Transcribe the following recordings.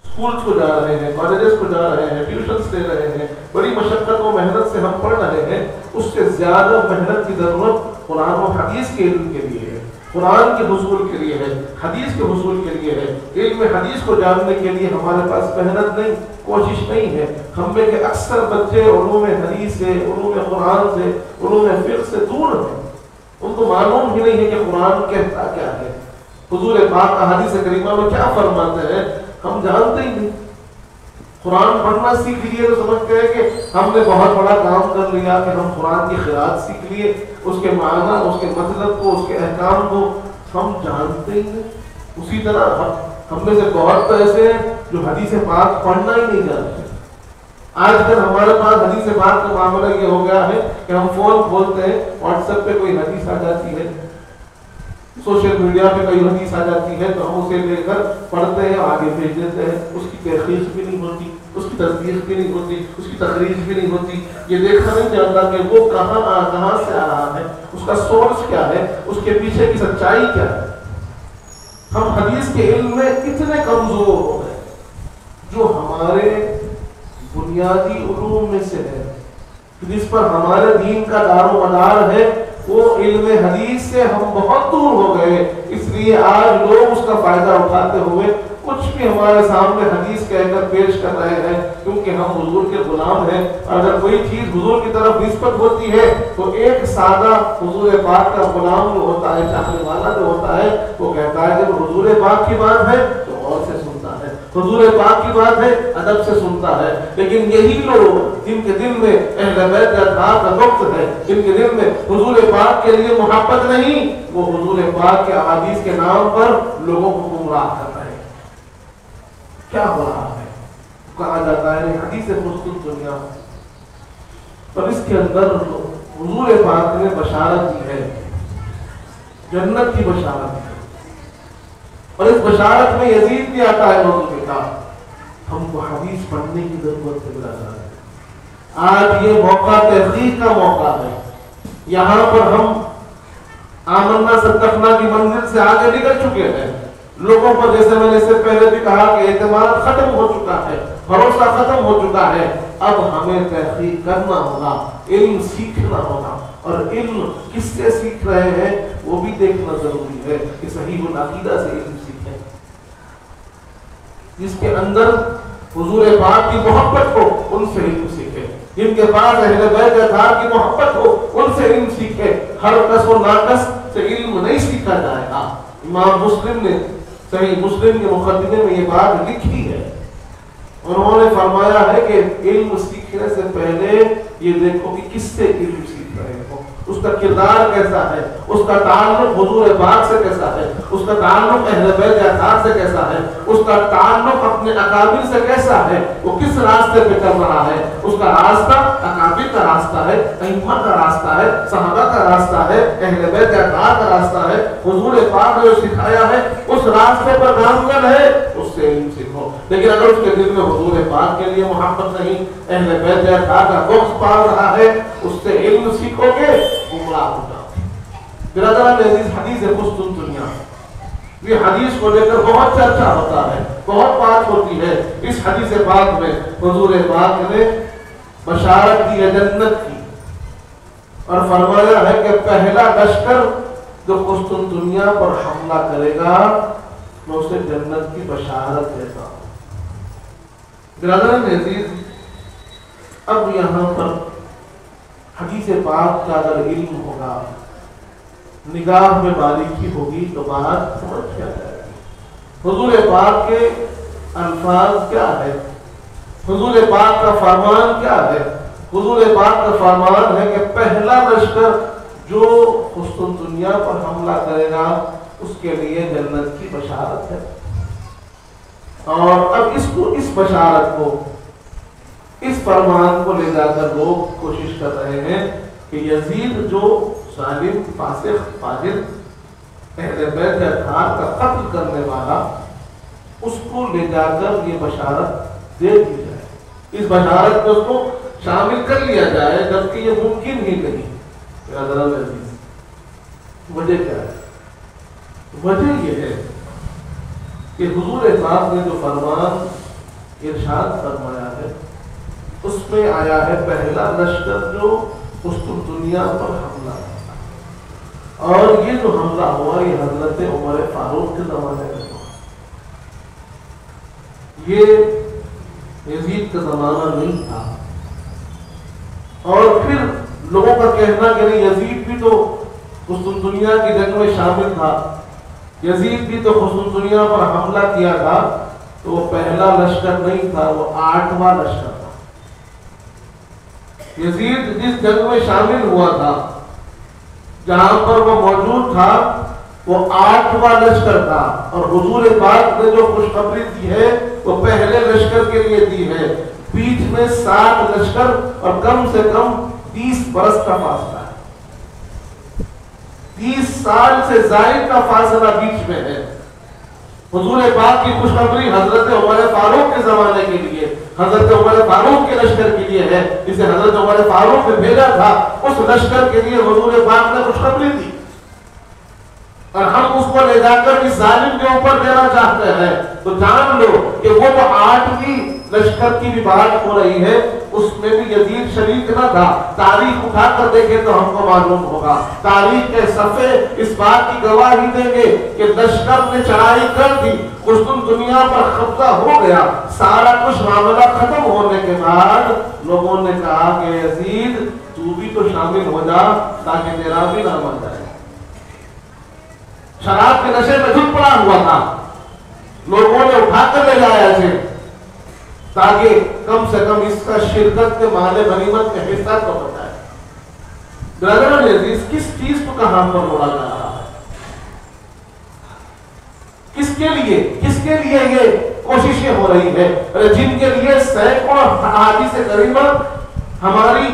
Schools کو جا رہے ہیں، کالجز کو جا رہے ہیں، ٹیوشنس لے رہے ہیں، بڑی مشقت و محنت سے ہم پڑھ رہے ہیں، اس سے زیادہ محنت کی ضرورت قرآن و حدیث کے علم کے لیے ہے، قرآن کے حصول کے لیے ہے، حدیث کے حصول کے لیے ہے۔ علم حدیث کو جاننے کے لیے ہمارے پاس محنت نہیں، کوشش نہیں ہے۔ ہم میں کے اکثر بچے علوم حدیث سے، علوم قرآن سے، علوم فقہ سے دور ہیں، ان کو معلوم ہی نہیں ہے کہ قرآن کہتا کیا ہے، حضور پاک احادیث کریمہ میں کیا فرماتے ہیں، ہم جانتے ہی نہیں۔ قرآن پڑھنا سیکھ لیے تو سمجھتے ہیں کہ ہم نے بہت بڑا کام کر لیا کہ ہم قرآن کی قراءت سیکھ لیے، اس کے معنی، اس کے مطلب کو، اس کے احکام کو ہم جانتے ہی نہیں۔ اسی طرح ہم میں سے بہت ایسے ہیں جو حدیث پاک پڑھنا ہی نہیں جانتے۔ آج کل ہمارے پاس حدیث پاک کا معاملہ یہ ہو گیا ہے کہ ہم فون کھولتے ہیں، واٹس ایپ پہ کوئی حدیث آ جاتی ہے، سوشل میڈیا پہ کوئی حدیث آ جاتی ہے تو ہم اسے لے کر پڑھتے ہیں، آگے بھیج دیتے ہیں، اس کی تحقیق بھی نہیں ہوتی، اس کی تصدیق بھی نہیں ہوتی، اس کی تخریج بھی نہیں ہوتی، یہ دیکھا نہیں جاتا کہ وہ کہاں سے آ رہا ہے، اس کا سورس کیا ہے، اس کے پیچھے کی سچائی کیا ہے۔ ہم حدیث کے علم میں اتنے کمزور ہو گئے، جو ہمارے بنیادی علوم میں سے ہے، جس پر ہمارے دین کا دار و مدار ہے، وہ علم حدیث سے ہم بہت دور ہو گئے۔ اس لیے آج لوگ اس کا فائدہ اٹھاتے ہوئے کچھ بھی ہمارے سامنے حدیث کہہ کر پیش کر رہے ہیں، کیونکہ ہم حضور کے غلام ہیں۔ اگر کوئی چیز حضور کی طرف نسبت ہوتی ہے تو ایک سادہ حضور پاک کا غلام جو ہوتا ہے، چاہنے والا جو ہوتا ہے، وہ کہتا ہے جب حضور پاک کی بات ہے تو غور سے سنتا ہے، حضور پاک کی بات ہے ادب سے سنتا ہے۔ لیکن یہی لوگ جن کے دل میں اہل بیت اطہار کا وقت ہے، جن کے دل میں حضور پاک کے لیے محبت نہیں، وہ حضور پاک کے احادیث کے نام پر لوگوں کو گمراہ کر رہے ہیں۔ کیا ہو رہا ہے؟ کہا جاتا ہے حدیث مستند دنیا، پر اس کے اندر حضور پاک نے بشارت دی ہے، جنت کی بشارت ہے، اور اس بشارت میں یزید بھی آتا ہے موضوع کے ساتھ۔ ہم کو حدیث پڑھنے کی ضرورت ہے برادر۔ آج یہ موقع تحقیق کا موقع ہے، یہاں پر ہم آمنا صدقنا کی منزل سے آگے نکل چکے ہیں۔ لوگوں پر جیسے میں نے اس سے پہلے بھی کہا کہ اعتماد ختم ہو چکا ہے، بھروسہ ختم ہو چکا ہے۔ اب ہمیں تحقیق کرنا ہوگا، علم سیکھنا ہوگا، اور علم کس سے سیکھ رہے ہیں وہ بھی دیکھنا ضروری ہے کہ صحیح العقیدہ سے علم سیکھیں، جس کے اندر حضور پاک کی محبت ہو ان سے علم سیکھیں، جن کے پاس اہل بیت اطہار کی محبت ہو ان سے علم سیکھیں۔ ہر کس و ناقص سے علم نہیں سیکھا جائے گا۔ امام مسلم نے صحیح مسلم کے مقدمے میں یہ بات لکھی ہے، انہوں نے فرمایا ہے کہ علم سیکھنے سے پہلے یہ دیکھو کہ کس سے علم سیکھ رہے ہو، اس کا کردار کیسا ہے، اس کا تعلق حضور پاک سے کیسا ہے، اس کا تعلق اہل بیت اطہار سے کیسا ہے، اس کا تعلق اپنے اکابر سے کیسا ہے، وہ کس راستے پہ چل رہا ہے، اس کا راستہ اکابر کا راستہ ہے، ائمہ کا راستہ ہے، صحابہ کا راستہ ہے، اہل بیت اطہار کا راستہ ہے، حضور پاک نے جو سکھایا ہے اس راستے پر گامزن ہے، اس سے علم سیکھو۔ لیکن اگر اس کے دل میں حضور پاک کے لیے محبت نہیں، اہل بیت اطہار کا بغض پال رہا ہے، اس سے علم سیکھو گے گمراہ ہو جاؤ۔ برادران عزیز، حدیث مستند دنیا، یہ حدیث کو لے کر بہت چرچا ہوتا ہے، بہت بات ہوتی ہے۔ اس حدیث پاک میں حضور پاک نے بشارت دی ہے جنت کی، اور فرمایا ہے کہ پہلا لشکر جو قسطنطنیہ دنیا پر حملہ کرے گا میں اسے جنت کی بشارت دیتا ہوں۔ برادران عزیز، اب یہاں پر حدیث پاک کا اگر علم ہوگا، نگاہ میں باریکی ہوگی تو بات سمجھ کیا جائے گی۔ حضور پاک کے الفاظ کیا ہے، حضور پاک کا فرمان کیا ہے؟ حضور پاک کا فرمان ہے کہ پہلا لشکر جو قسطنطنیہ پر حملہ کرے گا اس کے لیے جنت کی بشارت ہے۔ اور اب اس بشارت کو، اس فرمان کو لے جا کر لوگ کوشش کر رہے ہیں کہ یزید جو ظالم، فاسق، فاجر، اہل بیت اطہار کا قتل کرنے والا، اس کو لے جا کر یہ بشارت دے دی جائے، اس بشارت میں اس کو شامل کر لیا جائے، جبکہ یہ ممکن ہی نہیں۔ وجہ کیا ہے؟ وجہ یہ ہے کہ حضور پاک نے جو فرمان ارشاد فرمایا ہے، اس میں آیا ہے پہلا لشکر جو قسطنطنیہ پر حملہ کرتا، اور یہ جو حملہ ہوا یہ حضرت عمر فاروق کے زمانے میں ہوا، یہ یزید کا زمانہ نہیں تھا۔ اور پھر لوگوں کا کہنا کہ نہیں، یزید بھی تو قسطنطنیہ کی جنگ میں شامل تھا، یزید بھی تو قسطنطنیہ پر حملہ کیا تھا، تو وہ پہلا لشکر نہیں تھا، وہ 8واں لشکر تھا۔ یزید جس جنگ میں شامل ہوا تھا، جہاں پر وہ موجود تھا، وہ 8واں لشکر تھا، اور حضور پاک نے جو خوشخبری دی ہے وہ پہلے لشکر کے لیے دی ہے۔ بیچ میں 7 لشکر اور کم سے کم 30 برس کا فاصلہ ہے، 30 سال سے زائد کا فاصلہ بیچ میں ہے۔ حضور پاک کی خوشخبری حضرت عمر فاروق کے زمانے کے لیے، حضرت عمر فاروق کے لشکر کے لیے ہے، جسے حضرت عمر فاروق نے بھیجا تھا، اس لشکر کے لیے حضور پاک نے خوشخبری دی، اور ہم اس کو لے جا کر اس ظالم کے اوپر دینا چاہتے ہیں۔ تو جان لو کہ وہ جو 8ویں لشکر کی بھی بات ہو رہی ہے، اس میں بھی یزید شریک نہ تھا۔ تاریخ اٹھا کر دیکھیں تو ہم کو معلوم ہوگا، تاریخ کے صفحے اس بات کی گواہی دیں گے کہ لشکر نے چڑھائی کر دی، قسطنطنیہ پر قبضہ ہو گیا، سارا کچھ معاملہ ختم ہونے کے بعد لوگوں نے کہا کہ یزید تو بھی تو شامل ہو جا تاکہ تیرا بھی نہ مر جائے۔ شراب کے نشے میں دھت پڑا ہوا تھا، لوگوں نے اٹھا کر لے جایا اسے تاکہ کم سے کم اس کا شرکت کے مال غنیمت کے حصہ تو بتائے۔ برادران عزیز، کس چیز کو کہاں پر موڑا جا رہا ہے؟ کس کے لیے یہ کوششیں ہو رہی ہے؟ جن کے لیے سینکڑوں احادیث کریمہ ہماری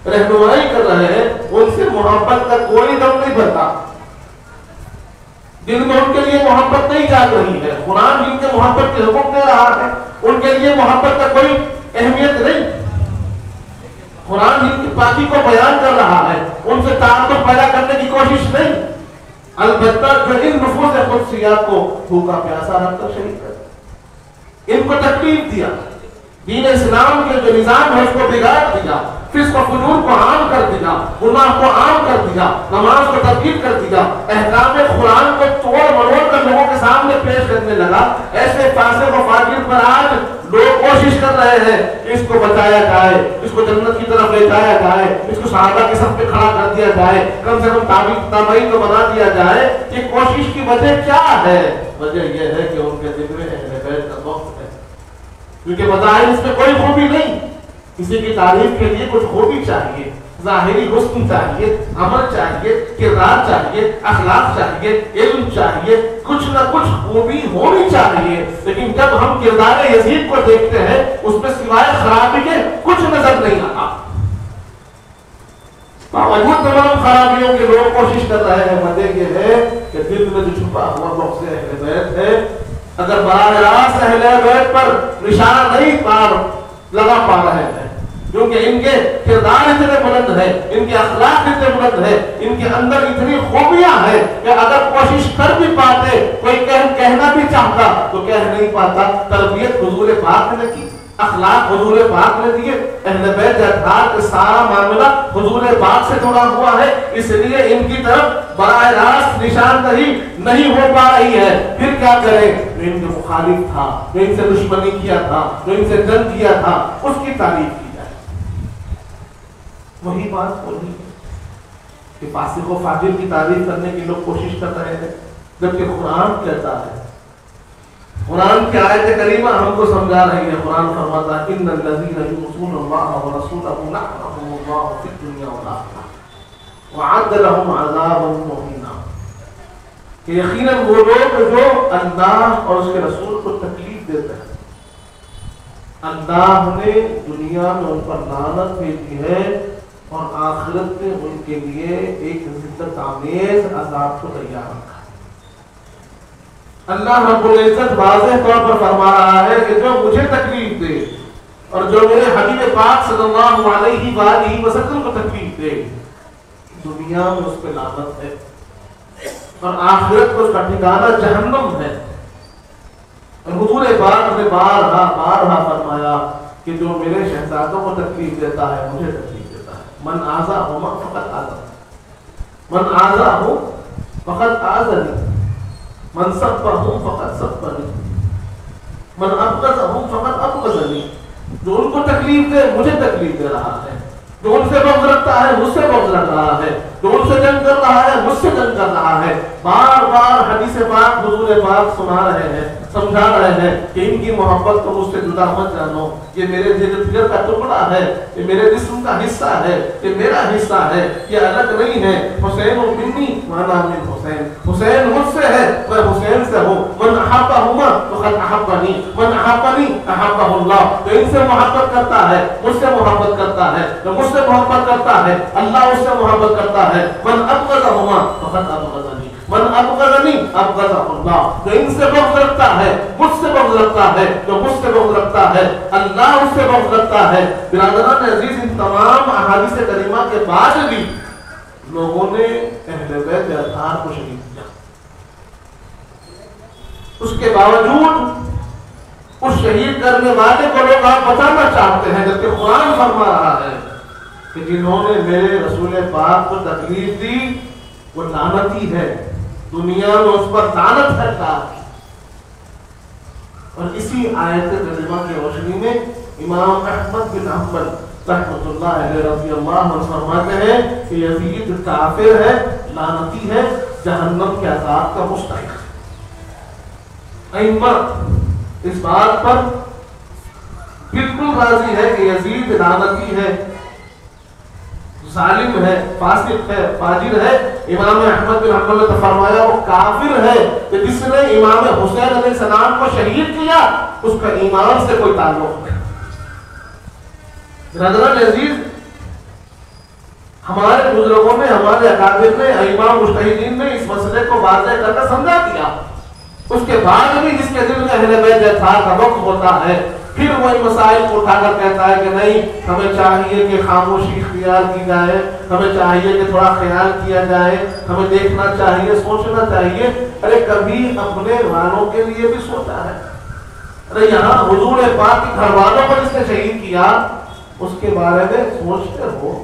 رہنمائی کر رہے ہیں، ان سے محبت کا کوئی دم نہیں بھرتا، جن میں ان کے لیے محبت نہیں جاگ رہی ہے۔ قرآن جن کے محبت کے حکم دے رہا ہے، ان کے لیے محبت کا کوئی اہمیت نہیں۔ قرآن جن کی پاکی کو بیان کر رہا ہے، ان سے تعلق پیدا کرنے کی کوشش نہیں۔ البتہ جو ان نفوس قدسیات کو بھوکا پیاسا رکھ کر شریک کر، ان کو تکلیف دیا، دین اسلام کے جو نظام ہے اس کو بگاڑ دیا، فسق و فجور کو عام کر دیا، گناہ کو عام کر دیا، نماز کو تبدیل کر دیا، احکام قرآن کو توڑ مروڑ کر لوگوں کے سامنے پیش کرنے لگا۔ ایسے فاسق و فاجر پر آج لوگ کوشش کر رہے ہیں کہ اس کو بچایا جائے، اس کو جنت کی طرف لے جایا جائے، اس کو صحابہ کے صف پہ کھڑا کر دیا جائے، کم سے کم تابعین کو بنا دیا جائے۔ یہ کوشش کی وجہ کیا ہے؟ وجہ یہ ہے کہ ان کے دل میں اہل بیت کا وقت ہے، کیونکہ بظاہر اس میں کوئی خوبی نہیں، کسی کی تعریف کے لیے کچھ خوبی چاہیے، ظاہری حسن چاہیے، عمل چاہیے، کردار چاہیے، اخلاق چاہیے، علم چاہیے، کچھ نہ کچھ خوبی ہونی چاہیے۔ لیکن جب ہم کردار یزید کو دیکھتے ہیں، اس میں سوائے خرابی کے کچھ نظر نہیں آتا۔ باوجود تمام خرابیوں کے لوگ کوشش کر رہے ہیں۔ وجہ یہ ہے کہ دل میں جو چھپا ہوا بغض اہل بیت ہے، اگر براہ راست اہل بیت پر نشانہ نہیں لگا پا رہے ہیں، کیونکہ ان کے کردار اتنے بلند ہیں، ان کے اخلاق اتنے بلند ہیں، ان کے اندر اتنی خوبیاں ہیں کہ اگر کوشش کر بھی پاتے، کوئی کہنا بھی چاہتا تو کہہ نہیں پاتا۔ تربیت حضور پاک نے کی، اخلاق حضور پاک نے دیے، اہل بیت اطہار کا سارا معاملہ حضور پاک سے جڑا ہوا ہے، اس لیے ان کی طرف براہ راست نشاندہی نہیں ہو پا رہی ہے۔ پھر کیا کریں؟ جو ان کے مخالف تھا، جو ان سے دشمنی کیا تھا، جو ان سے جنگ کیا تھا، اس کی تعریف کی جائے۔ وہی بات بولی کہ فاسق و فاجر کی تعریف کرنے کی لوگ کوشش کر رہے ہیں، جبکہ قرآن کہتا ہے، قرآن کی آیت کریمہ ہم کو سمجھا رہی ہے۔ قرآن فرماتا ہے ان الذین یعصون اللہ ورسولہ لعنهم اللہ فی الدنیا والآخرہ وعد لهم عذابا مہینا، کہ یقیناً وہ لوگ جو اللہ اور اس کے رسول کو تکلیف دیتے ہیں، اللہ نے دنیا میں ان پر لعنت بھیجی ہے اور آخرت میں ان کے لیے ایک ذلت آمیز عذاب کو تیار رکھا۔ اللہ رب العزت واضح طور پر فرما رہا ہے کہ جو مجھے تکلیف دے اور جو میرے حبیب پاک صلی اللہ علیہ وآلہ وسلم کو تکلیف دے، دنیا میں اس پہ لعنت ہے اور آخرت کو اس کا ٹھکانہ جہنم ہے۔ اور حضور پاک نے بارہا فرمایا کہ جو میرے شہزادوں کو تکلیف دیتا ہے مجھے تکلیف دیتا ہے. من آذاہما فقط آذانی، من آذاہم فقط آذانی، من سبہم فقط سبنی، من ابغضہم فقط ابغضنی. جو ان کو تکلیف دے مجھے تکلیف دے رہا ہے، جو ان سے بغض رکھتا ہے مجھ سے بغض رکھ رہا ہے، جو ان سے جنگ کر رہا ہے مجھ سے جنگ کر رہا ہے. بار بار حدیث پاک حضور پاک سنا رہے ہیں، سمجھا رہے ہیں کہ ان کی محبت کو مجھ سے جدا مت جانو، یہ میرے جگر کا ٹکڑا ہے، یہ میرے جسم کا حصہ ہے، یہ میرا حصہ ہے، یہ الگ نہیں ہے. حسین منی وانا من حسین، حسین مجھ سے ہے میں حسین سے ہوں. من احبہما فقد احبنی، من احبنی احبہ اللہ. تو ان سے محبت کرتا ہے مجھ سے محبت کرتا ہے، جو مجھ سے محبت کرتا ہے اللہ اس سے محبت کرتا ہے. من ابغضہما فقد ابغضنی، من ابغضنی ابغضہ اللہ. جو ان سے بغض رکھتا ہے مجھ سے بغض رکھتا ہے، جو مجھ سے بغض رکھتا ہے اللہ اس سے بغض رکھتا ہے. برادران عزیز، ان تمام احادیث کریمہ کے بعد بھی لوگوں نے اہل بیت اطہار کو شہید کیا. اس کے باوجود اس شہید کرنے والے کو لوگ آپ بچانا چاہتے ہیں، جبکہ قرآن فرما رہا ہے کہ جنہوں نے میرے رسول پاک کو تکلیف دی وہ لعنتی ہے، دنیا میں اس پر لعنت ہے. اور اسی آیت کریمہ کی روشنی میں امام احمد بن حنبل رحمۃ اللہ علیہ رضی اللہ عنہ فرماتے ہیں کہ یزید کافر ہے، لعنتی ہے، جہنم کے عذاب کا مستحق ہے. ائمہ اس بات پر بالکل راضی ہے کہ یزید لعنتی ہے، ظالم ہے، فاسق ہے، فاجر ہے. امام احمد بن حنبل نے فرمایا وہ کافر ہے کہ جس نے امام حسین علیہ السلام کو شہید کیا اس کا ایمان سے کوئی تعلق نہیں. برادران عزیز، ہمارے بزرگوں نے، ہمارے اکابر نے، ائمہ مجتہدین نے اس مسئلے کو واضح کر کے سمجھا دیا. اس کے بعد بھی جس کے دل میں اہل بیت اطہار کا وقت ہوتا ہے پھر وہ ان مسائل کو اٹھا کر کہتا ہے کہ نہیں، ہمیں چاہیے کہ خاموشی اختیار کی جائے، ہمیں چاہیے کہ تھوڑا خیال کیا جائے، ہمیں دیکھنا چاہیے، سوچنا چاہیے. ارے کبھی اپنے والوں کے لیے بھی سوچا ہے؟ ارے یہاں حضور پاک کے گھر والوں پر جس نے شہید کیا اس کے بارے میں سوچتے ہو؟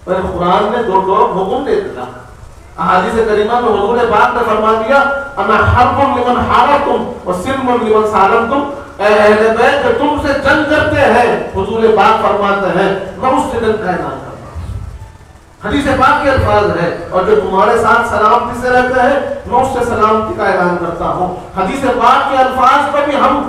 پر قرآن نے دو حکم دے دیا. احادیث کریمہ میں حضور پاک نے فرما دیا انا حرب لمن حاربتم وسلم لمن سالمتم. اے اہل بیت جو تم سے جنگ کرتے ہیں، حضور پاک فرماتے ہیں میں اس سے جنگ کا اعلان کرتا ہوں. حدیث پاک کے الفاظ ہے. اور جو تمہارے ساتھ سلامتی سے رہتے ہیں میں اس سے سلامتی کا اعلان کرتا ہوں. حدیث پاک کے الفاظ پر بھی ہم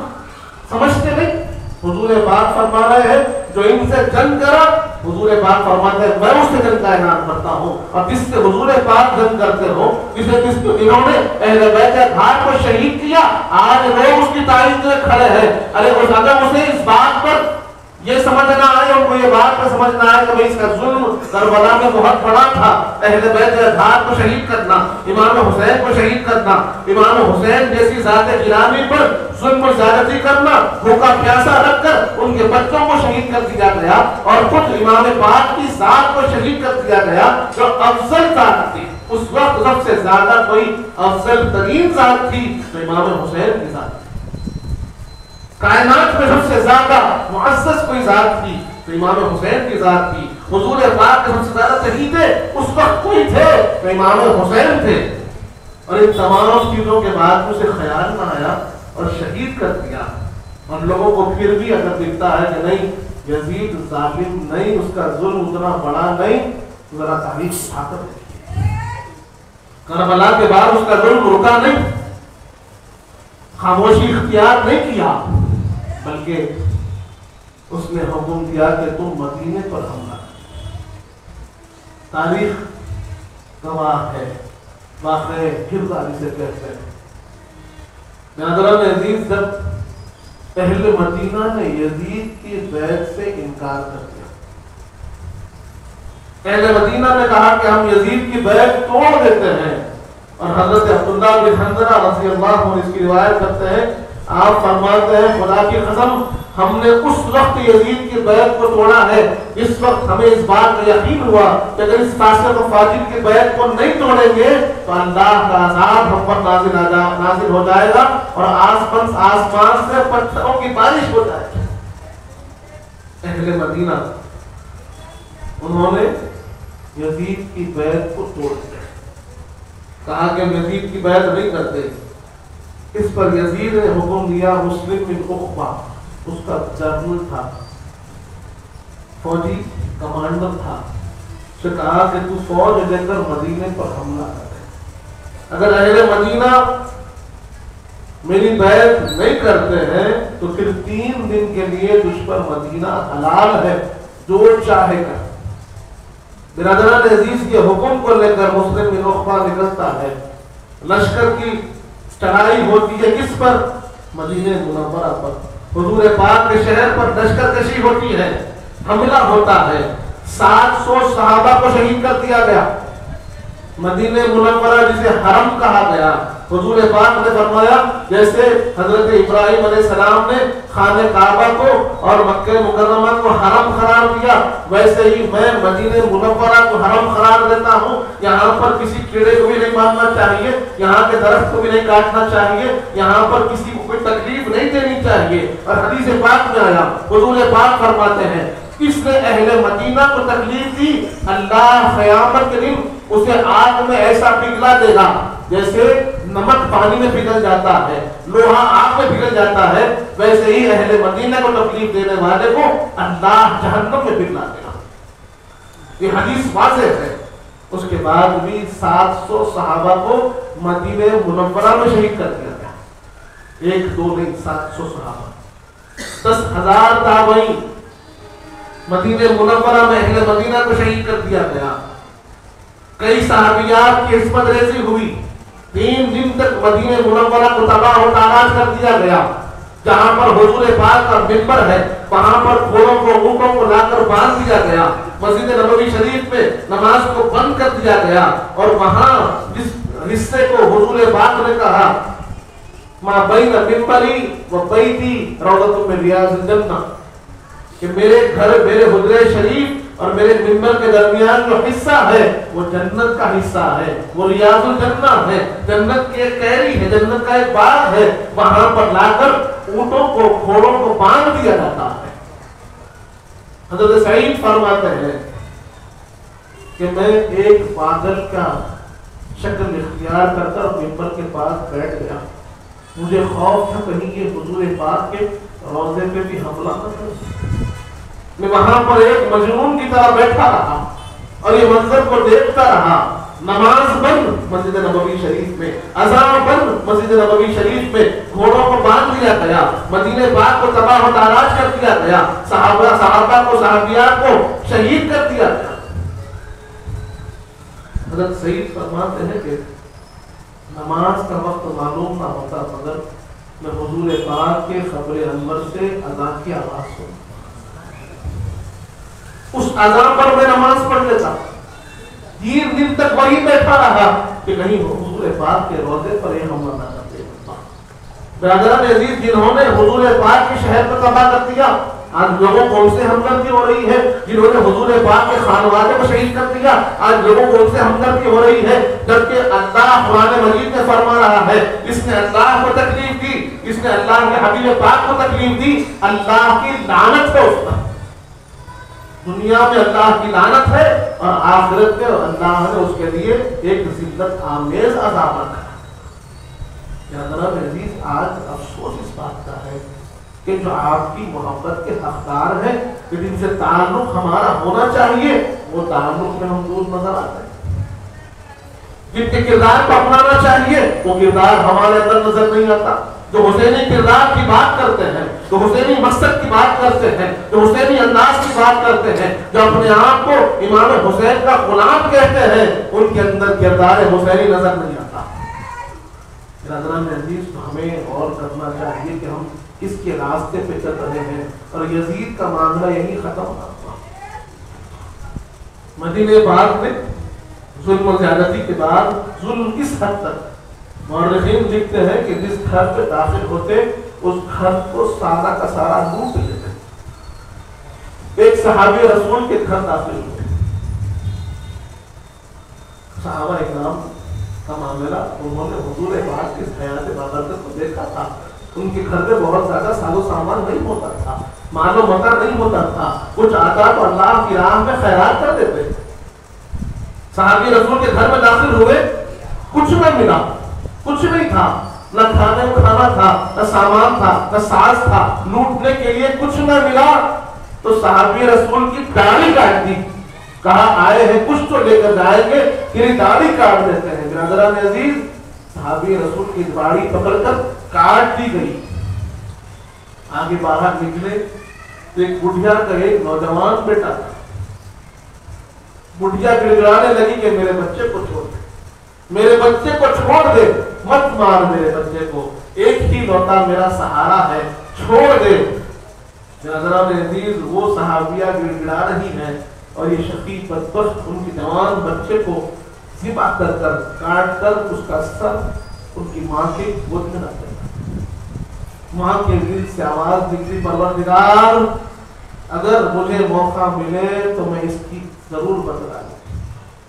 سمجھتے نہیں. حضور پاک فرما رہے ہیں جو ان سے جنگ کرا، حضور پاک فرماتے ہیں میں اس سے جنگ کا اعلان کرتا ہوں. اور جس سے حضور پاک جنگ کرتے ہو، جنہوں نے اہل بیت اطہار کو شہید کیا، آج لوگ اس کی تائید میں کھڑے ہیں. ارے اگر اسے اس بات پر یہ سمجھنا آئے، ان کو یہ بات پر سمجھنا آئے کہ اس کا ظلم کربلا میں بہت بڑا تھا، اہل بیت اطہار کو شہید کرنا، امام حسین کو شہید کرنا، امام حسین جیسی ذات گرامی پر ظلم و زیادتی کرنا، بھوکا پیاسا رکھ کر ان کے بچوں کو شہید کر دیا گیا، اور خود امام پاک کی ذات کو شہید کر دیا گیا جو افضل ذات تھی. اس وقت سب سے زیادہ کوئی افضل ترین ذات تھی تو امام حسین کی ذات. کائنات میں سب سے زیادہ معزز کوئی ذات تھی تو امام حسین کی ذات تھی. حضور پاک کے سب سے زیادہ شہید اس وقت کوئی تھے تو امام حسین تھے. اور ان تمام چیزوں کے بعد اسے خیال نہ آیا اور شہید کر دیا. اور لوگوں کو پھر بھی اگر دکھتا ہے کہ نہیں یزید ظالم نہیں، اس کا ظلم اتنا بڑا نہیں، ذرا تاریخ اٹھا کر دیکھیے. کربلا کے بعد اس کا ظلم رکا نہیں، خاموشی اختیار نہیں کیا، بلکہ اس نے حکم دیا کہ تم مدینے پر حملہ. تاریخ گواہ ہے، واقعہ کردار سے کہتے ہیں. برادران عزیز، جب اہل مدینہ نے یزید کی بیعت سے انکار کر دیا، اہل مدینہ نے کہا کہ ہم یزید کی بیعت توڑ دیتے ہیں، اور حضرت عبداللہ بن حنظلہ رضی اللہ عنہ اس کی روایت کرتے ہیں، آپ فرماتے ہیں خدا کی قسم ہم نے اس وقت یزید کی بیعت کو توڑا ہے اس وقت ہمیں اس بات کا یقین ہوا کہ اگر اس فاسق و فاجر کی بیعت کو نہیں توڑیں گے تو اللہ کا عذاب ہم پر نازل ہو جائے گا اور آسمان سے پتھروں کی بارش ہو جائے گی۔ اہل مدینہ انہوں نے یزید کی بیعت کو توڑ دیا، کہا کہ یزید کی بیعت نہیں کرتے۔ اس پر یزید نے حکم دیا، مسلم بن عقبہ اس کا جنرل تھا، فوجی کمانڈر تھا، سے کہا کہ تو فوج لے کر مدینے پر حملہ کرے، اگر اہل مدینہ میری بیعت نہیں کرتے ہیں تو پھر 3 دن کے لیے تجھ پر مدینہ حلال ہے، جو چاہے کر۔ برادران عزیز کے حکم کو لے کر مسلم بن عقبہ نکلتا ہے، لشکر کی چڑھائی ہوتی ہے کس پر؟ مدینہ منورہ پر، حضور پاک کے شہر پر لشکر کشی ہوتی ہے، حملہ ہوتا ہے، 700 صحابہ کو شہید کر دیا گیا۔ مدینہ منورہ جسے حرم کہا گیا، حضور پاک نے فرمایا جیسے حضرت ابراہیم علیہ السلام نے خانہ کعبہ کو اور مکہ مکرمہ کو حرم قرار دیا، ویسے ہی میں مدینہ منورہ کو حرم قرار دیتا ہوں۔ یہاں پر کسی کیڑے کو بھی نہیں مارنا چاہیے، یہاں کے درخت کو بھی نہیں کاٹنا چاہیے، یہاں پر کسی کو کوئی تکلیف نہیں دینی چاہیے۔ اور حدیث پاک میں آیا، حضور پاک فرماتے ہیں کس نے اہل مدینہ کو تکلیف دی، اللہ قیامت کے دن اسے آگ میں ایسا پگھلا دے گا جیسے نمک پانی میں پگھل جاتا ہے، لوہا آگ میں پگھل جاتا ہے، ویسے ہی اہل مدینہ کو تکلیف دینے والے کو اللہ جہنم میں پگھلا دے گا۔ یہ حدیث واضح ہے۔ اس کے بعد بھی 700 صحابہ کو مدینہ منورہ میں شہید کر دیا گیا، 1-2 نہیں 700 صحابہ، 10,000 تابعین مدینہ منورہ میں اہل مدینہ کو شہید کر دیا گیا۔ کئی صحابیات کی عصمت ریزی ہوئی، 3 دن تک مدینہ منورہ کو تباہ و تاراج کر دیا گیا۔ جہاں پر حضور پاک کا منبر ہے وہاں پر گھوڑوں کو اونٹوں کو لا کر باندھ دیا گیا، مسجد نبوی شریف میں نماز کو بند کر دیا گیا، اور وہاں جس حصے کو حضور پاک نے کہا ما بین منبری و بیتی روضۃ من ریاض الجنہ، کہ میرے گھر میرے حجرہ شریف اور میرے منبر کے درمیان جو حصہ ہے وہ جنت کا حصہ ہے، وہ ریاض الجنہ ہے، جنت کی ایک کیری ہے، جنت کا ایک باغ ہے، وہاں پر لا کر اونٹوں کو گھوڑوں کو باندھ دیا جاتا ہے۔ حضرت سعید فرماتے ہیں کہ میں ایک پاگل کا شکل اختیار کر کر منبر کے پاس بیٹھ گیا، مجھے خوف تھا کہیں یہ حضور پاک کے روضے پہ بھی حملہ نہ کر۔ میں وہاں پر ایک مجنون کی طرح بیٹھا رہا اور یہ منظر کو دیکھتا رہا، نماز بند مسجد نبوی شریف میں، اذان بند مسجد نبوی شریف میں، گھوڑوں کو باندھ دیا گیا، مدینہ پاک کو تباہ و تاراج کر دیا گیا، صحابہ کو صحابیات کو شہید کر دیا گیا۔ حضرت سعید فرماتے ہیں کہ نماز کا وقت معلوم نہ ہوتا مگر میں حضور پاک کے قبر انور سے اذان کی آواز سنتا، اس اذان پر میں نماز پڑھ لیتا، 3 دن تک وہی بیٹھا رہا کہ کہیں حضور پاک کے روضے پر یہ حملہ نہ کرتے۔ برادران عزیز، جنہوں نے حضور پاک کے شہر کو تباہ کر دیا، آج لوگوں کو ان سے ہمدردی ہو رہی ہے۔ جنہوں نے حضور پاک کے خانوادے کو شہید کر دیا، آج لوگوں کو ان سے ہمدردی ہو رہی ہے، جبکہ اللہ قرآن مجید میں فرما رہا ہے اس نے اللہ کو تکلیف دی، اس نے اللہ کے حبیب پاک کو تکلیف دی، اللہ کی لعنت ہے اس پر۔ دنیا میں اللہ کی لعنت ہے اور آخرت میں اللہ نے اس کے لیے ایک ذلت آمیز عذاب رکھا ہے۔ حضرات عزیز، آج افسوس اس بات کا ہے کہ جو آپ کی محبت کے حقدار ہیں، کہ جن سے تعلق ہمارا ہونا چاہیے، وہ تعلق میں ہم دور نظر آتے ہیں۔ جن کے کردار کو اپنانا چاہیے وہ کردار ہمارے اندر نظر نہیں آتا۔ جو حسینی کردار کی بات کرتے ہیں، جو حسینی مقصد کی بات کرتے ہیں، جو حسینی انداز کی بات کرتے ہیں، جو اپنے آپ کو امام حسین کا غلام کہتے ہیں، ان کے اندر کردار حسینی نظر نہیں آتا۔ برادران عزیز، تو ہمیں اور کرنا چاہیے کہ ہم کس کے راستے پہ چل رہے ہیں، اور یزید کا معاملہ یہی ختم نہ ہوا۔ مدینہ پاک میں ظلم و زیادتی کے بعد ظلم کس حد تک، مورخین لکھتے ہیں کہ جس گھر پہ داخل ہوتے اس گھر کو سارا کا سارا لوٹ لیتے. ایک صحابی رسول کے گھر داخل ہوئے. صحابہ اکرام کا معاملہ انہوں نے حضور پاک کی حیات بابرکت کو دیکھا تھا. ان کے گھر میں بہت زیادہ ساز و سامان نہیں ہوتا تھا, مال و متا نہیں ہوتا تھا. کچھ آتا تو اللہ کی راہ میں خیرات کر دیتے. صحابی رسول کے گھر میں داخل ہوئے, کچھ نہ ملا, کچھ نہیں تھا, نہ کھانے کو کھانا تھا, نہ سامان تھا, نہ ساز تھا, لوٹنے کے لیے کچھ نہ ملا. تو صحابی رسول کی داڑھی کاٹ دی. کہا آئے ہیں کچھ تو لے کر جائیں گے, تیری داڑھی کاٹ دیتے ہیں. برادران عزیز, صحابی رسول کی داڑھی پکڑ کر کاٹ دی گئی. آگے باہر نکلے تو ایک بڑھیا کا ایک نوجوان بیٹا تھا. بڑھیا گڑگڑانے لگی کہ میرے بچے کو چھوڑ دے, میرے بچے کو چھوڑ دے, مت مار میرے بچے کو, ایک ہی لوتا میرا سہارا ہے, چھوڑ دے. حضرات عزیز, وہ صحابیہ گڑگڑا رہی ہیں اور یہ شقی بدبخت ان کے جوان بچے کو ذبح کر کر کاٹ کر اس کا سر ان کی ماں کے گود میں رکھ دیتا. ماں کے دل سے آواز نکلی, پروردگار اگر مجھے موقع ملے تو میں اس کی ضرور بدلا لوں,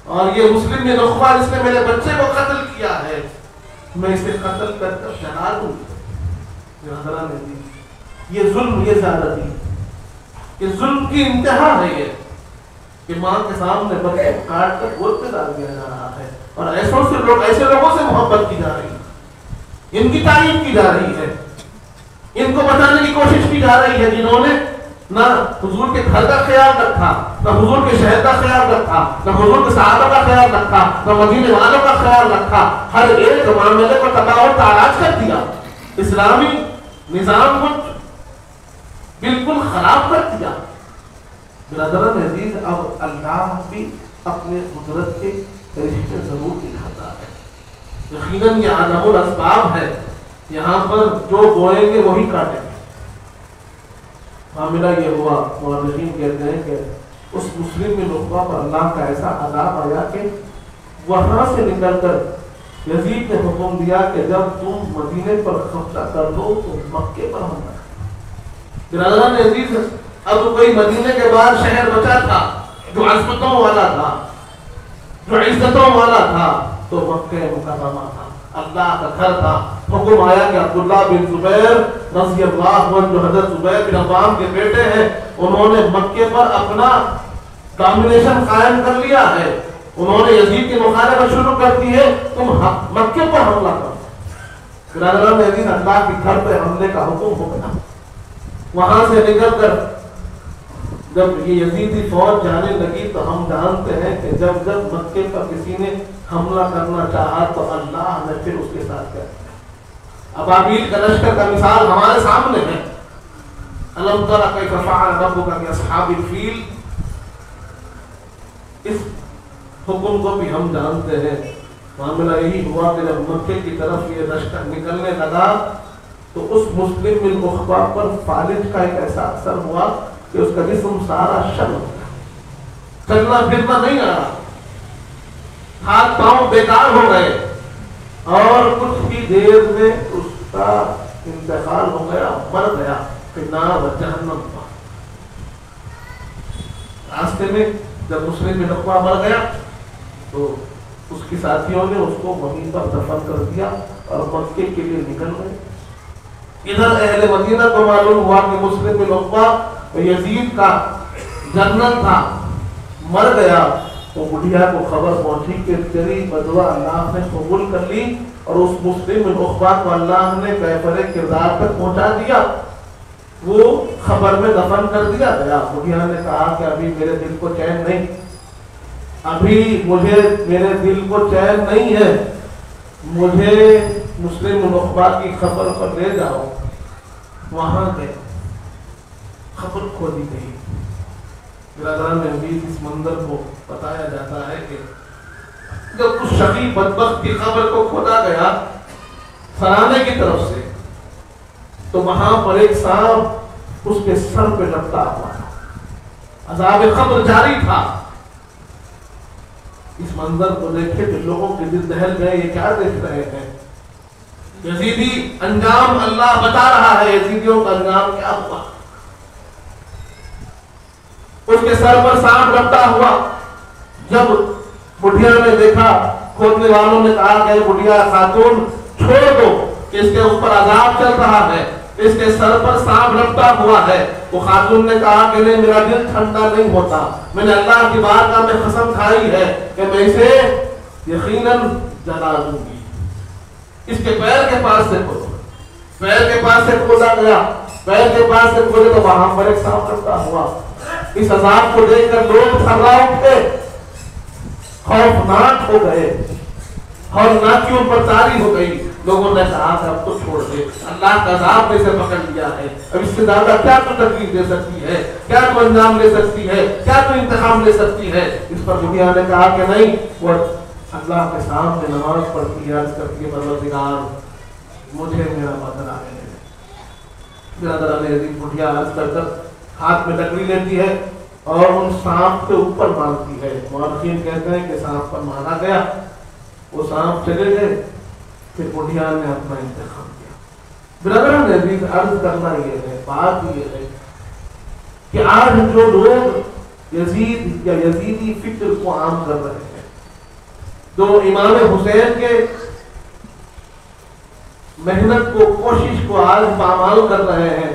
اور یہ مسلم میں نخبہ جس نے میرے بچے کو قتل کیا ہے میں اسے قتل کر کر شہا دوں. یہ ظلم, یہ زیادتی, یہ ظلم کی انتہا ہے. یہ کہ ماں کے سامنے بچے کو کاٹ کر گود پہ ڈال دیا جا رہا ہے, اور ایسے لوگوں سے محبت کی جا رہی ہے, ان کی تعریف کی جا رہی ہے, ان کو بتانے کی کوشش کی جا رہی ہے جنہوں نے نہ حضور کے گھر کا خیال رکھا, نہ حضور کے شہر کا خیال رکھا, نہ حضور کے صحابہ کا خیال رکھا, نہ مدینے والوں کا خیال رکھا. ہر ایک معاملے کو تباہ و تاراج کر دیا, اسلامی نظام کو بالکل خراب کر دیا. برادران عزیز, اب اللہ بھی اپنے قدرت کے رشتے ضرور دکھاتا ہے. یقیناً یہ عالم الاسباب ہے, یہاں پر جو بوئیں گے وہی کاٹیں گے. معاملہ یہ ہوا, مورخین کہتے ہیں کہ اس مسلم میں نخبہ پر اللہ کا ایسا عذاب آیا کہ وہاں سے نکل کر یزید نے حکم دیا کہ جب تم مدینے پر قبضہ کر دو تو مکے پر حملہ کرو. برادران عزیز, اب کوئی مدینے کے بعد شہر بچا تھا جو عظمتوں والا تھا, جو عزتوں والا تھا, تو مکہ مکرمہ تھا, اللہ کا گھر تھا. حکم آیا کہ عبداللہ بن زبیر رضی اللہ عنہ, جو حضرت زبیر بن عوام کے بیٹے ہیں, انہوں نے مکے پر اپنا ڈومینیشن قائم کر لیا ہے. انہوں نے یزید کی مخالفت شروع کر دی ہے, تم مکے پر حملہ کرو. برادران عزیز, اللہ کے گھر پہ حملے کا حکم ہو گیا. وہاں سے نکل کر جب یہ یزیدی فوج جانے لگی تو ہم جانتے ہیں کہ جب مکے پر کسی نے حملہ کرنا چاہا تو اللہ نے پھر اس کے ساتھ کیا. ابابیل کا لشکر کا مثال ہمارے سامنے ہے. الم تر کیف فعل ربک باصحاب الفیل, اس حکم کو بھی ہم جانتے ہیں. معاملہ یہی ہوا کہ جب مکے کی طرف یہ لشکر نکلنے لگا تو اس مسلم بالعقبہ پر فالج کا ایک ایسا اثر ہوا کہ اس کا جسم سارا شل ہو گیا, چلنا پھرنا نہیں آ رہا, ہاتھ پاؤں بیکار ہو گئے, اور کچھ ہی دیر میں اس کا انتقال ہو گیا, مر گیا. پھر نار و جہنم پر راستے میں جب مسلم میں نقبہ مر گیا تو اس کی ساتھیوں نے اس کو وہیں پر دفن کر دیا اور مکے کے لیے نکل گئے. ادھر اہل مدینہ کو معلوم ہوا کہ مسلم میں نقبہ یزید کا جنرل تھا, مر گیا. تو بڑھیا کو خبر پہنچی کہ تیری بدوا اللہ نے قبول کر لی, اور اس مسلم نخبہ کو اللہ نے کیفر کردار تک پہنچا دیا. وہ خبر میں دفن کر دیا گیا. بڑھیا نے کہا کہ ابھی میرے دل کو چین نہیں, ابھی مجھے میرے دل کو چین نہیں ہے, مجھے مسلم نخبہ کی خبر پر لے جاؤ. وہاں گئے, خبر کھولی گئی. برادران عزیز, اس منظر کو بتایا جاتا ہے کہ جب اس شقی بدبخت کی خبر کو کھولا گیا سرانے کی طرف سے, تو وہاں پر ایک سانپ اس کے سر پہ لپٹا ہوا تھا, عذاب قبر جاری تھا. اس منظر کو دیکھے تو لوگوں کے دل دہل گئے, یہ کیا دیکھ رہے ہیں, یزیدی انجام اللہ بتا رہا ہے، یزیدیوں کا انجام کیا ہوا۔ اس کے سر پر سانپ لپٹا ہوا، جب بڑھیا نے دیکھا، کھودنے والوں نے کہا کہ بڑھیا خاتون چھوڑ دو کہ اس کے اوپر عذاب چل رہا ہے، اس کے سر پر سانپ لپٹا ہوا ہے۔ وہ خاتون نے کہا کہ نہیں، میرا دل ٹھنڈا نہیں ہوتا، میں نے اللہ کی بارگاہ میں قسم کھائی ہے کہ میں اسے یقیناً جلا دوں گی۔ اس کے پیر کے پاس سے کھودا، پیر کے پاس سے کھودا گیا، پیر کے پاس سے کھودے تو وہاں پر ایک سانپ لپٹا ہوا۔ اس عذاب کو دیکھ کر لوگ تھرا اٹھے، خوفناک ہو گئے، ہولناکیوں پر طاری ہو گئی۔ لوگوں نے کہا کہ اب تو چھوڑ دے، اللہ کا عذاب میں سے پکڑ لیا ہے، اب اس سے زیادہ کیا تو تکلیف دے سکتی ہے، کیا تو انجام لے سکتی ہے، کیا تو انتقام لے سکتی ہے۔ اس پر دنیا نے کہا کہ نہیں، وہ اللہ کے سامنے نماز پڑھتی ہے، عرض کرتی ہے پروردگار مجھے میرا بدلہ ہے۔ برادران عزیز، بڑھیا عرض کر کر ہاتھ میں لکڑی لیتی ہے اور ان سانپ کے اوپر مارتی ہے۔ مورخین کہتے ہیں کہ سانپ پر مارا گیا، وہ سانپ چلے گئے، پھر بڑھیا نے اپنا انتخاب کیا۔ برادران عزیز، عرض کرنا یہ ہے، بات یہ ہے کہ آج جو لوگ یزید یا یزیدی فکر کو عام کر رہے ہیں، جو امام حسین کے محنت کو، کوشش کو آج پامال کر رہے ہیں،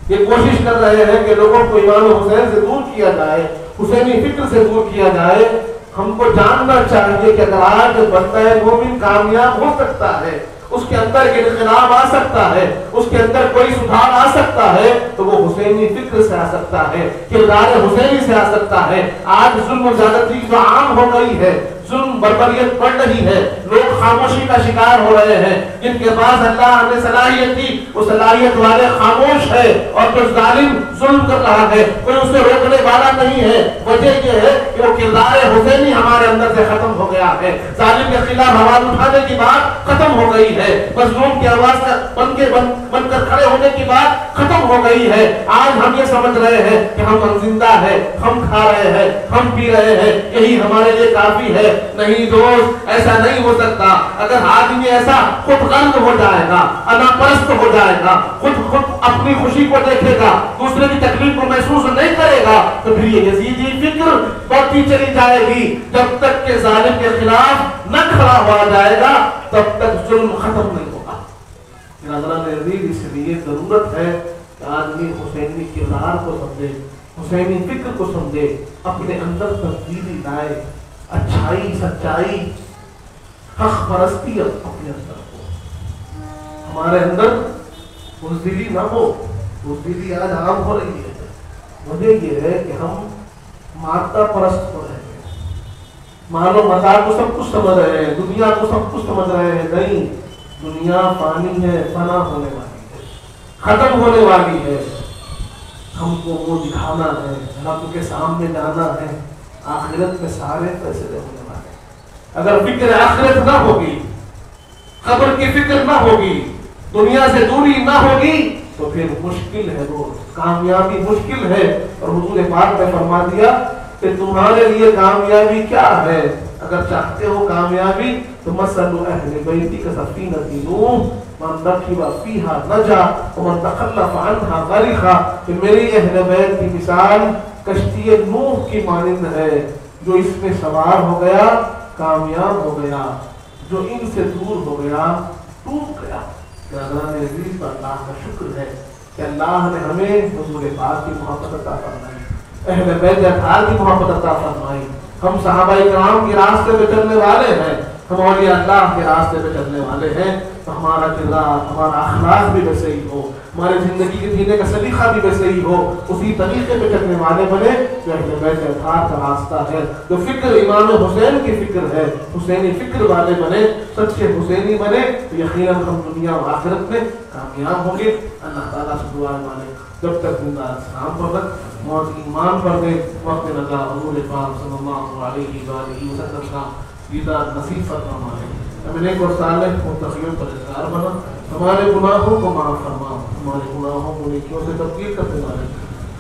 یہ کوشش کر رہے ہیں کہ لوگوں کو امام حسین سے دور کیا جائے، حسینی فکر سے دور کیا جائے۔ ہم کو جاننا چاہیے کہ اگر آج بندہ مومن کامیاب ہو سکتا ہے، اس کے اندر انقلاب آ سکتا ہے، اس کے اندر کوئی سدھار آ سکتا ہے، تو وہ حسینی فکر سے آ سکتا ہے، کردار حسینی سے آ سکتا ہے۔ آج ظلم و زیادتی جو عام ہو گئی ہے، ظلم بربریت بڑھ رہی ہے، لوگ خاموشی کا شکار ہو رہے ہیں۔ جن کے پاس اللہ نے صلاحیت دی، وہ صلاحیت والے خاموش ہے، اور جو ظالم ظلم کر رہا ہے کوئی اسے روکنے والا نہیں ہے۔ وجہ یہ ہے کہ وہ کردار حسینی ہمارے اندر سے ختم ہو گیا ہے، ظالم کے خلاف آواز اٹھانے کی بات ختم ہو گئی ہے، مظلوم کی آواز بن کر کھڑے ہونے کی بات ختم ہو گئی ہے۔ آج ہم یہ سمجھ رہے ہیں کہ ہم زندہ ہیں، ہم کھا رہے ہیں، ہم پی رہے ہیں، یہی ہمارے لیے کافی ہے۔ نہیں دوست، ایسا نہیں ہو سکتا۔ اگر آدمی ایسا خود غرض ہو جائے گا، انا پرست ہو جائے گا، خود اپنی خوشی کو دیکھے گا، دوسرے کی تکلیف کو محسوس نہیں کرے گا، تو پھر یہ یزیدی فکر بڑھتی چلی جائے گی۔ جب تک کہ ظالم کے خلاف نہ کھڑا ہوا جائے گا، تب تک ظلم ختم نہیں ہوگا۔ برادران عزیز، اس لیے ضرورت ہے کہ آدمی حسینی کردار کو سمجھے، حسینی فکر کو سمجھے، اپنے اندر تبدیلی لائے، اچھائی، سچائی، حق پرستی اپنے اندر ہو، ہمارے اندر بزدلی نہ ہو۔ بزدلی آج عام ہو رہی ہے۔ وجہ یہ ہے کہ ہم مادہ پرست ہو رہے ہیں، مال و متاع کو سب کچھ سمجھ رہے ہیں، دنیا کو سب کچھ سمجھ رہے ہیں۔ نہیں، دنیا فانی ہے، فنا ہونے والی ہے، ختم ہونے والی ہے۔ ہم کو وہ دکھانا ہے، رب کے سامنے جانا ہے، آخرت میں سارے فیصلے ہونے والے ہیں۔ اگر فکر آخرت نہ ہوگی، قبر کی فکر نہ ہوگی، دنیا سے دوری نہ ہوگی، تو پھر مشکل ہے، وہ کامیابی مشکل ہے۔ اور حضور پاک نے فرما دیا کہ تمہارے لیے کامیابی کیا ہے؟ اگر چاہتے ہو کامیابی تو مثل اہل بیتی کسفینۃ نوح من رکب فیہا نجا ومن تخلف عنہا غرقا، کہ میری اہل بیت کی مثال کشتی نوح کی مانند ہے، جو اس میں سوار ہو گیا کامیاب ہو گیا، جو ان سے دور ہو گیا ڈوب گیا۔ برادران عزیز، پر اللہ کا شکر ہے کہ اللہ نے ہمیں حضور پاک کی محبت عطا فرمائی، اہل بیت اطہار کی محبت عطا فرمائی۔ ہم صحابہ کرام کے راستے پہ چلنے والے ہیں، ہم اولیاء اللہ کے راستے پہ چلنے والے ہیں، تو ہمارا کردار، ہمارا اخلاق بھی ویسے ہی ہو، ہمارے زندگی کے جینے کا سلیقہ بھی ویسے ہی ہو، اسی طریقے پہ چلنے والے بنے جو اہل بیت اطہار کا راستہ ہے، جو فکر امام حسین کی فکر ہے، حسینی فکر والے بنے، سچے حسینی بنے، تو یقیناً ہم دنیا و آخرت میں کامیاب ہوں گے۔ اللہ تعالیٰ سے دعا مانگے جب تک زندہ اسلام پر رکھ، موت ایمان پر دے، وقت لگا حضور پاک صلی اللہ علیہ وآلہ وسلم کا دیدار نصیب فرمائے۔ ہمیں نیک اور صالح متقیوں پر اذکار بنا، ہمارے گناہوں کو معاف فرما، ہمارے گناہوں کو نیکیوں سے تبدیل کرنے والے،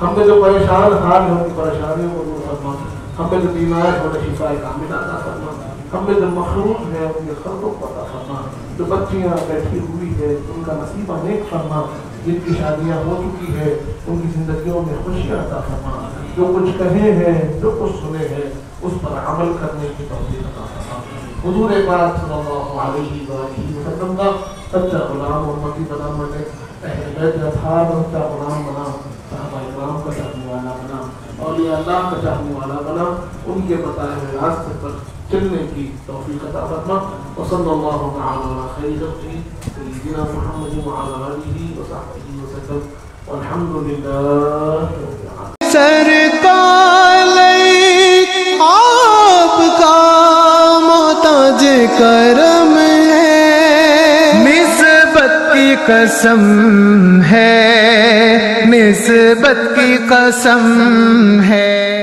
ہم میں جو پریشان حال ہے ان کی پریشانیوں کو دور فرما، ہم میں جو بیمار ہے انہیں شفا کاملہ عطا فرما، ہم میں جو مخلوق ہے ان کے خلقوں کو عطا فرما۔ جو بچیاں بیٹھی ہوئی ہے ان کا نصیبہ نیک فرما، جن کی شادیاں ہو چکی ہے ان کی زندگیوں میں خوشیاں عطا فرما، جو کچھ کہے ہیں جو کچھ سنے ہیں اس پر عمل کرنے کی توفیق عطا فرما۔ حضور پاک صلی اللہ علیہ وآلہ وسلم کا سچا غلام امتی بنا، منے اہل بیت اصحاب کا غلام بنا، صحابہ کرام کا چاہنے والا بنا، اولیاء اللہ کا چاہنے والا بنا، ان کے بتائے ہوئے راستے پر چلنے کی توفیق عطا فرما۔ وصلی اللہ تعالی علی خیر خلقہ سیدنا محمد وعلی آلہ وصحبہ وسلم، والحمد للہ رب العالمین۔ سرکار آپ کا محتاج کرم ہے، نسبت کی قسم ہے، نسبت کی قسم ہے۔